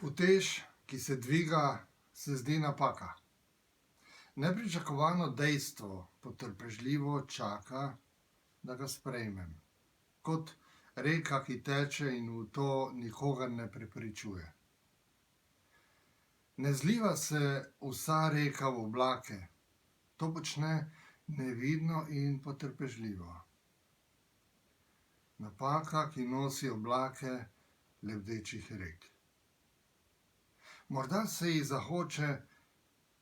Utež, ki se dviga, se zdi napaka. Nepričakovano dejstvo potrpežljivo čaka, da ga sprejmem. Kot reka, ki teče in v to nikogar ne prepričuje. Ne zliva se vsa reka v oblake, to počne nevidno in potrpežljivo. Napaka, ki nosi oblake lebdečih rek. Morda se ji zahoče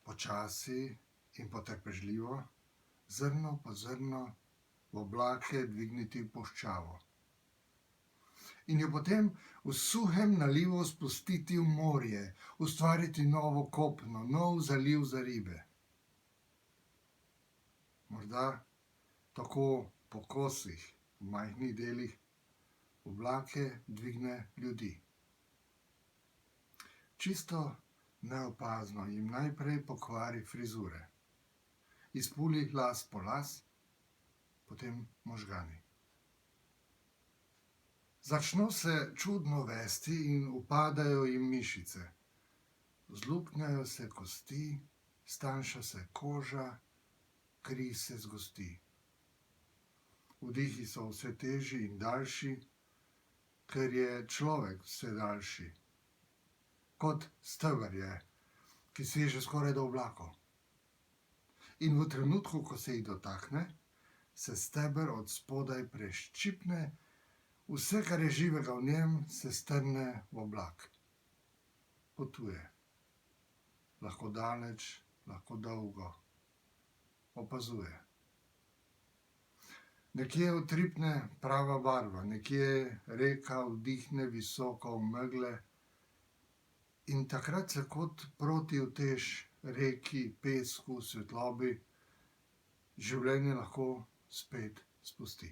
počasi in potrpežljivo, zrno po zrno v oblake dvigniti puščavo. In jo potem v suhem nalivu spustiti v morje, ustvariti novo kopno, nov zaliv za ribe. Morda tako po kosih, v majhnih delih, oblake dvigne ljudi. Čisto neopazno jim najprej pokvari frizure. Izpuli las po las, potem možgani. Začno se čudno vesti in upadajo jim mišice. Zluknjajo se kosti, stanjša se koža, kri se zgosti. Vdihi so vse težji in daljši, ker je človek vse daljši. Kot steber je, ki seže skoraj do oblakov. In v trenutku, ko se jih dotakne, se steber od spodaj preščipne, vse, kar je živega v njem, se strne v oblak. Potuje. Lahko daleč, lahko dolgo. Opazuje. Nekje utripne prava barva, nekje reka vdihne visoko v megle in takrat se kot protiutež reki, pesku, svetlobi življenje lahko spet spusti.